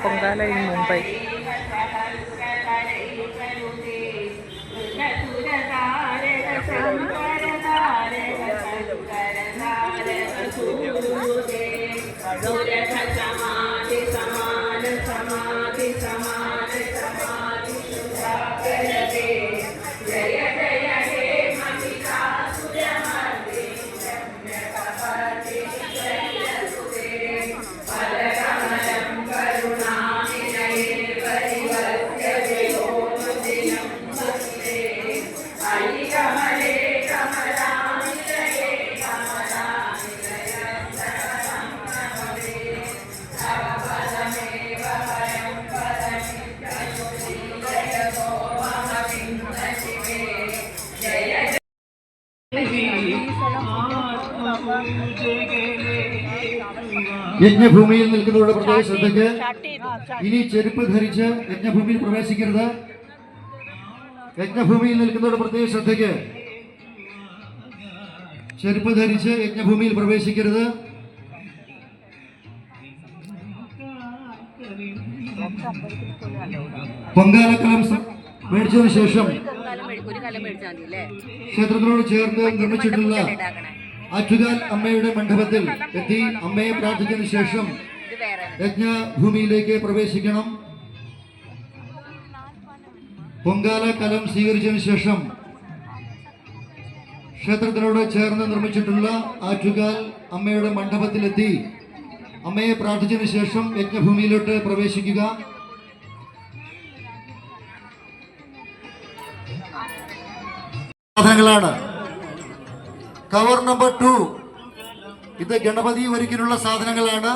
Pongala in Mumbai. യജ്ഞഭൂമിയിൽ നിൽക്കുന്നവരുടെ പ്രത്യേക ശ്രദ്ധയ്ക്ക്, ഇനി ചെരുപ്പ് ധരിച്ച് യജ്ഞഭൂമിയിൽ പ്രവേശിക്കരുത്. യജ്ഞഭൂമിയിൽ നിൽക്കുന്നവരുടെ പ്രത്യേക ശ്രദ്ധയ്ക്ക്, ചെരുപ്പ് ധരിച്ച് യജ്ഞഭൂമിയിൽ പ്രവേശിക്കരുത്. പൊങ്കാലക്കലം മേടിച്ചതിനു ശേഷം ക്ഷേത്രത്തിനോട് ചേർന്ന് നിർമ്മിച്ചിട്ടുള്ള ആറ്റുകാൽ അമ്മയുടെ മണ്ഡപത്തിൽ എത്തി അമ്മയെ പ്രാർത്ഥിച്ചതിനു ശേഷം യജ്ഞഭൂമിയിലേക്ക് പ്രവേശിക്കണം. പൊങ്കാല കലം സ്വീകരിച്ചതിനു ശേഷം ക്ഷേത്രത്തിനോട് ചേർന്ന് നിർമ്മിച്ചിട്ടുള്ള ആറ്റുകാൽ അമ്മയുടെ മണ്ഡപത്തിലെത്തി അമ്മയെ പ്രാർത്ഥിച്ചതിനു ശേഷം യജ്ഞഭൂമിയിലോട്ട് പ്രവേശിക്കുക. സാധനങ്ങളാണ്. കവർ നമ്പർ 2, ഇത് ഗണപതി ഒരുക്കിനുള്ള സാധനങ്ങളാണ്.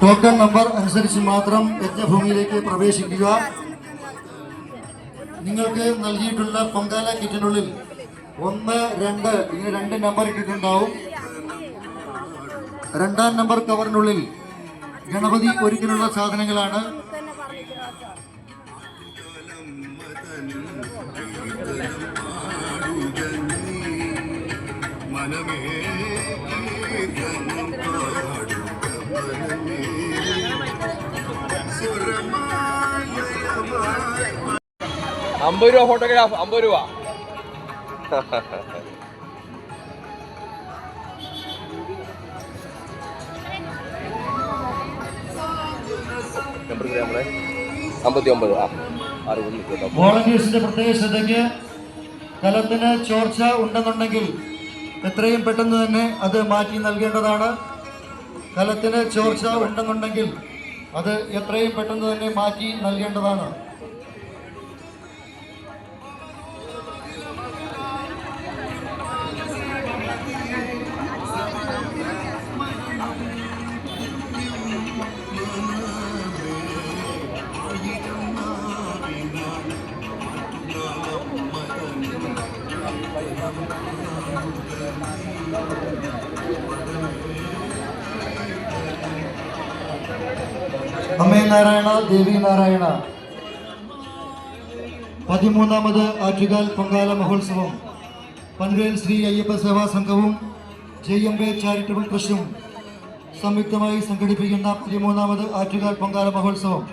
ടോക്കൺ നമ്പർ അനുസരിച്ച് മാത്രം യജ്ഞഭൂമിയിലേക്ക് പ്രവേശിക്കുക. നിങ്ങൾക്ക് നൽകിയിട്ടുള്ള പൊങ്കാല കിറ്റിനുള്ളിൽ 1, 2 ഇങ്ങനെ 2 നമ്പർ ഇട്ടിട്ടുണ്ടാവും. 2ാം നമ്പർ കവറിനുള്ളിൽ ഗണപതി ഒരുക്കിനുള്ള സാധനങ്ങളാണ്. ₹50 ഫോട്ടോഗ്രാഫ്, ₹50. വോളണ്ടിയേഴ്സിന്റെ പ്രത്യേക ശ്രദ്ധയ്ക്ക്, കലത്തിന് ചോർച്ച ഉണ്ടെന്നുണ്ടെങ്കിൽ എത്രയും പെട്ടെന്ന് തന്നെ അത് മാറ്റി നൽകേണ്ടതാണ്. കലത്തിന് ചോർച്ച ഉണ്ടെന്നുണ്ടെങ്കിൽ അത് എത്രയും പെട്ടെന്ന് തന്നെ മാറ്റി നൽകേണ്ടതാണ്. അമ്മേ നാരായണ, ദേവി നാരായണ. 13ാമത് ആറ്റുകാൽ പൊങ്കാല മഹോത്സവം പൻവേൽ ശ്രീ അയ്യപ്പ സേവാ സംഘവും JMB ചാരിറ്റബിൾ ട്രസ്റ്റും സംയുക്തമായി സംഘടിപ്പിക്കുന്ന 13ാമത് ആറ്റുകാൽ പൊങ്കാല മഹോത്സവം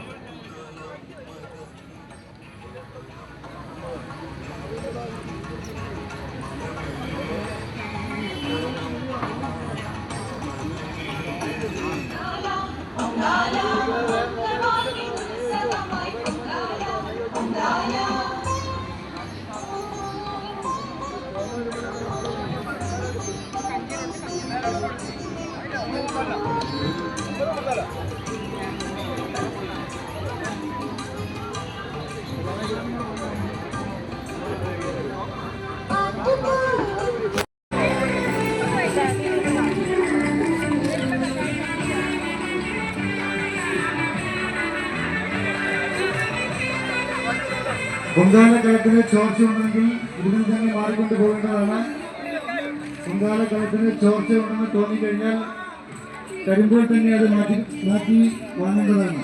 പൊങ്കാലക്കലത്തിന് ചോർച്ചയുണ്ടെങ്കിൽ ഇതിൽ തന്നെ മാറിക്കൊണ്ട് പോകേണ്ടതാണ്. പൊങ്കാലക്കലത്തിന് ചോർച്ചയുണ്ടെന്ന് തോന്നിക്കഴിഞ്ഞാൽ തരുമ്പോൾ തന്നെ അത് മാറ്റി വാങ്ങേണ്ടതാണ്.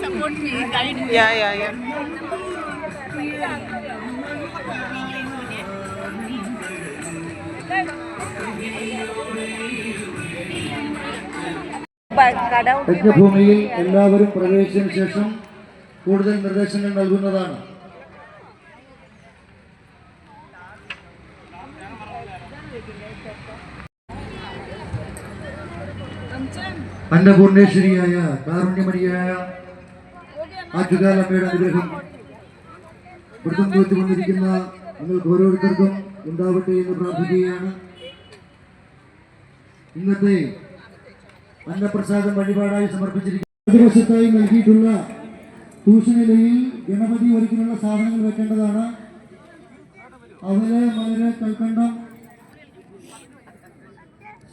Support me, guide me. Yeah. യജ്ഞഭൂമിയിൽ എല്ലാവരും പ്രവേശിച്ചതിനു ശേഷം കൂടുതൽ നിർദ്ദേശങ്ങൾ നൽകുന്നതാണ്. അന്നപൂർണേശ്വരിയായ കാരുണ്യമണിയായ ആറ്റുകാലമ്മയുടെ അനുഗ്രഹം വ്രതം തോറ്റുകൊണ്ടിരിക്കുന്ന നിങ്ങൾക്ക് ഓരോരുത്തർക്കും ഉണ്ടാവട്ടെ എന്ന് പ്രാർത്ഥിക്കുകയാണ്. ഇന്നത്തെ അന്നപ്രസാദം വഴിപാടായി സമർപ്പിച്ചിരിക്കുന്ന ദിവസത്തായി നൽകിയിട്ടുള്ള തൂഷനിലയിൽ ഗണപതി ഒരുക്കിനുള്ള സാധനങ്ങൾ വെക്കേണ്ടതാണ്. അവല്, മലര്, കൽക്കണ്ടം,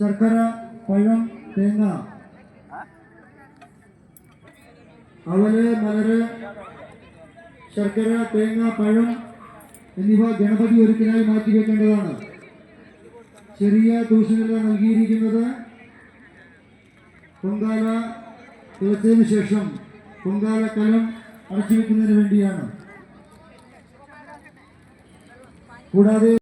ശർക്കര, പഴം, തേങ്ങ. അവല്, മലര്, ശർക്കര, തേങ്ങ, പഴം എന്നിവ ഗണപതി ഒരുക്കിനായി മാറ്റിവെക്കേണ്ടതാണ്. ചെറിയ തൂഷനില നൽകിയിരിക്കുന്നത് പൊങ്കാല തിളച്ചതിനു ശേഷം പൊങ്കാല കലം അടച്ചുവെക്കുന്നതിന് വേണ്ടിയാണ്. കൂടാതെ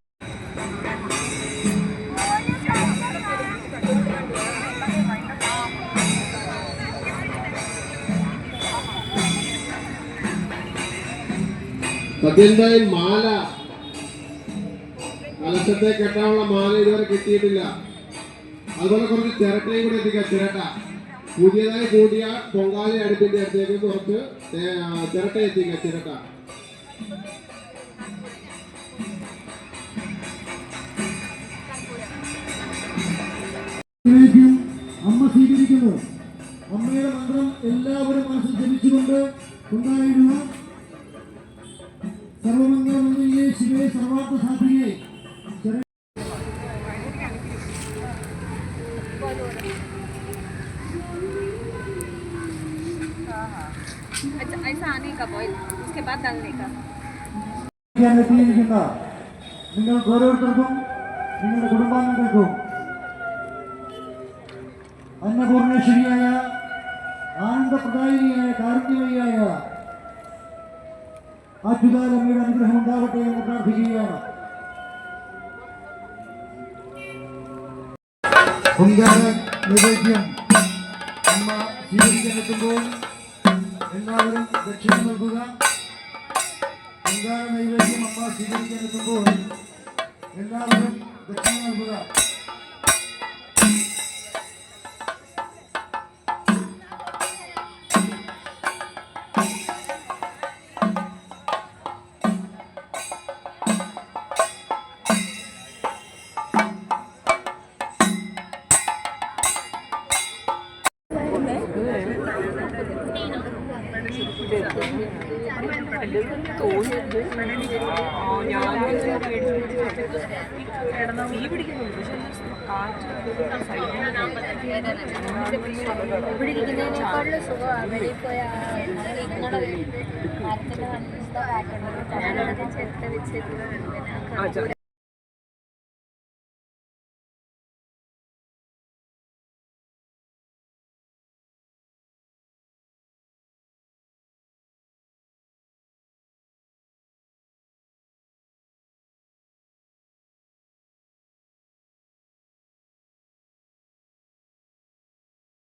സത്യന്റെ മാല, കലശത്തെ കെട്ടാനുള്ള മാല ഇതുവരെ കിട്ടിയിട്ടില്ല. അതുപോലെ കുറച്ച് ചിരട്ടയും കൂടെ എത്തിക്കാം. ചിരട്ട പുതിയതായി കൂടിയ പൊങ്കാല അടുപ്പിന്റെ അടുത്തേക്ക് കുറച്ച് ചിരട്ട എത്തിക്കാം. ചിരട്ട അമ്മ സ്വീകരിക്കുന്നു. അമ്മയുടെ മന്ത്രം എല്ലാവരും മനസ്സിൽ ജപിച്ചുകൊണ്ട് പൊങ്കാലയിടുക. സർവമംഗളമംഗല്യേ ശിവേ സർവാർത്ഥ സാധികേ. अच्छा, ऐसा आने का बॉईल, उसके बाद डालने का. നിങ്ങൾക്ക് ഓരോരുത്തർക്കും നിങ്ങളുടെ കുടുംബാംഗങ്ങൾക്കും അന്നപൂർണേശ്വരിയായ ആനന്ദപ്രദായിനിയായ കാരുണ്യമയിയായ ആറ്റുകാലമ്മയുടെ അനുഗ്രഹം ഉണ്ടാവട്ടെ എന്ന് പ്രാർത്ഥിക്കുകയാണ്. പൊങ്കാല നൈവേദ്യം അമ്മ സ്വീകരിക്കാനെത്തുമ്പോൾ എല്ലാവരും ദക്ഷിണ നൽകുക. പൊങ്കാല നൈവേദ്യം അമ്മ സ്വീകരിക്കാനെത്തുമ്പോൾ എല്ലാവരും ദക്ഷിണ നൽകുക. ഇവിടെ ഇരിക്കുന്നതിനേക്കാളും സുഖമാണ് വെളിയിൽ പോയാൽ നിങ്ങളുടെ മരത്തിൻ്റെ ചെറുത്ത വെച്ചിട്ട്